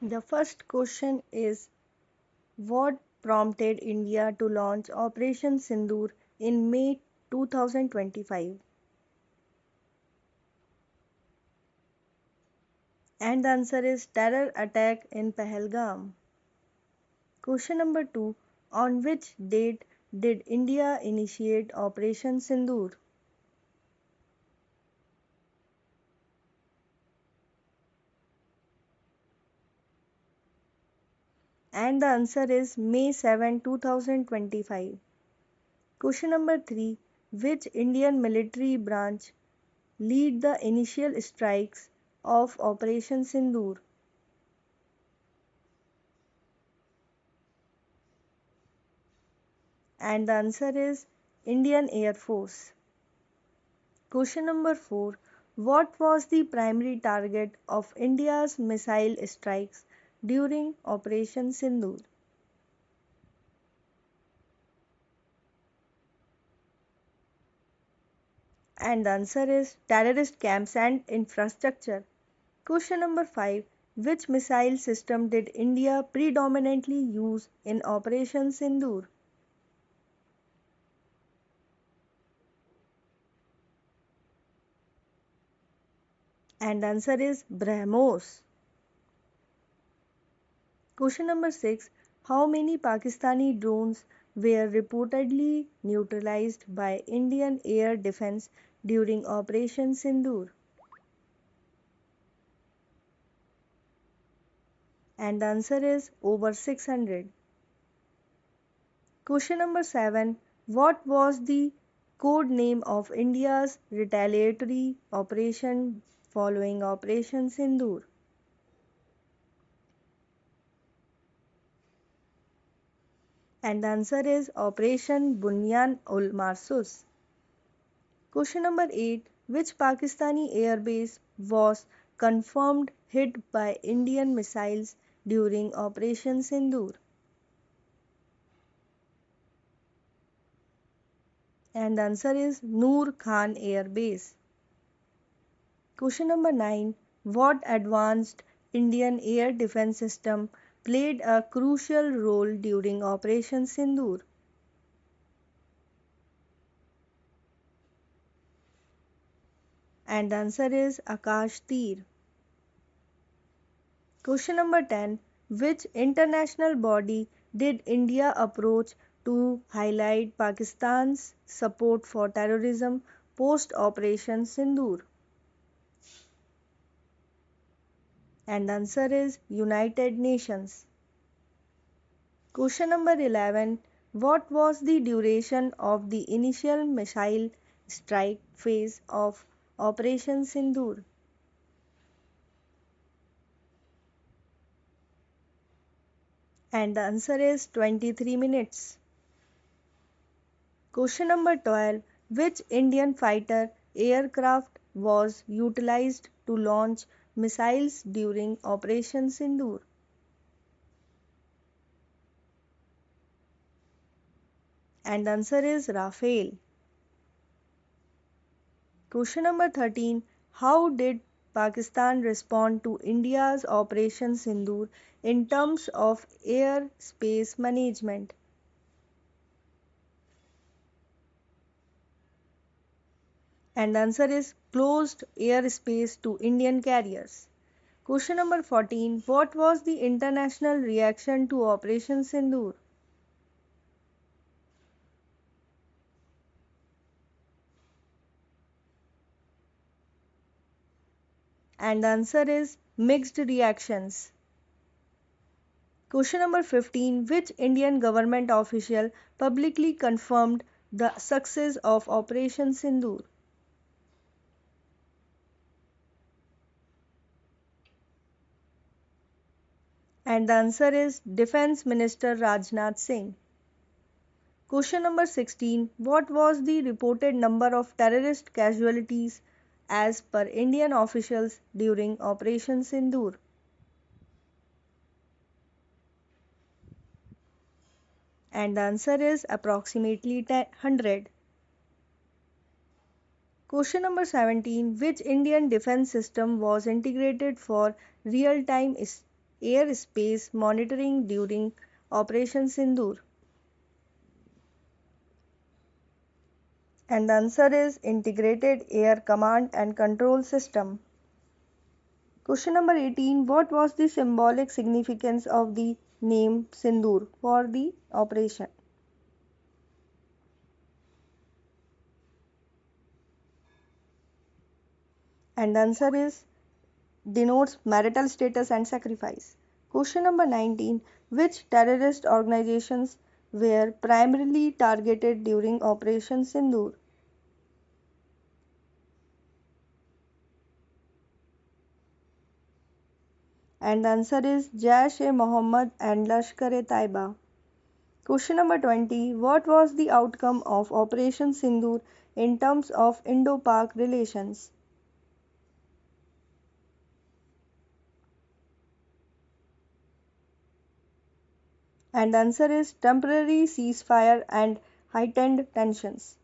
The first question is, what prompted India to launch Operation Sindoor in May 2025? And the answer is terror attack in Pahalgam. Question number 2. On which date did India initiate Operation Sindoor? And the answer is May 7, 2025. Question number 3. Which Indian military branch lead the initial strikes of Operation Sindoor? And the answer is Indian Air Force. Question number 4. What was the primary target of India's missile strikes during Operation Sindoor? And the answer is terrorist camps and infrastructure. Question number 5. Which missile system did India predominantly use in Operation Sindoor? And the answer is BrahMos. Question number 6. How many Pakistani drones were reportedly neutralized by Indian air defense during Operation Sindoor? And the answer is over 600. Question number 7. What was the code name of India's retaliatory operation following Operation Sindoor? And the answer is Operation Bunyan ul Marsus. Question number 8. Which Pakistani airbase was confirmed hit by Indian missiles during Operation Sindoor? And the answer is Noor Khan Air Base. Question number 9. What advanced Indian air defense system played a crucial role during Operation Sindoor? And the answer is Akash Tir. Question number 10. Which international body did India approach to highlight Pakistan's support for terrorism post Operation Sindoor? And the answer is United Nations. Question number 11. What was the duration of the initial missile strike phase of Operation Sindoor? And the answer is 23 minutes. Question number 12. Which Indian fighter aircraft was utilized to launch missiles during Operation Sindoor? And the answer is Rafale. Question number 13. How did Pakistan respond to India's Operation Sindoor in terms of air space management? And the answer is closed airspace to Indian carriers. Question number 14. What was the international reaction to Operation Sindoor? And the answer is mixed reactions. Question number 15. Which Indian government official publicly confirmed the success of Operation Sindoor? And the answer is Defense Minister Rajnath Singh. Question number 16. What was the reported number of terrorist casualties as per Indian officials during Operation Sindoor? And the answer is approximately 100. Question number 17. Which Indian defense system was integrated for real time airspace monitoring during Operation Sindoor? And the answer is Integrated Air Command and Control System. Question number 18. What was the symbolic significance of the name Sindoor for the operation? And the answer is denotes marital status and sacrifice. Question number 19. Which terrorist organizations were primarily targeted during Operation Sindoor? And the answer is Jaish-e-Mohammed and Lashkar-e-Taiba. Question number 20. What was the outcome of Operation Sindoor in terms of Indo-Pak relations? And the answer is temporary ceasefire and heightened tensions.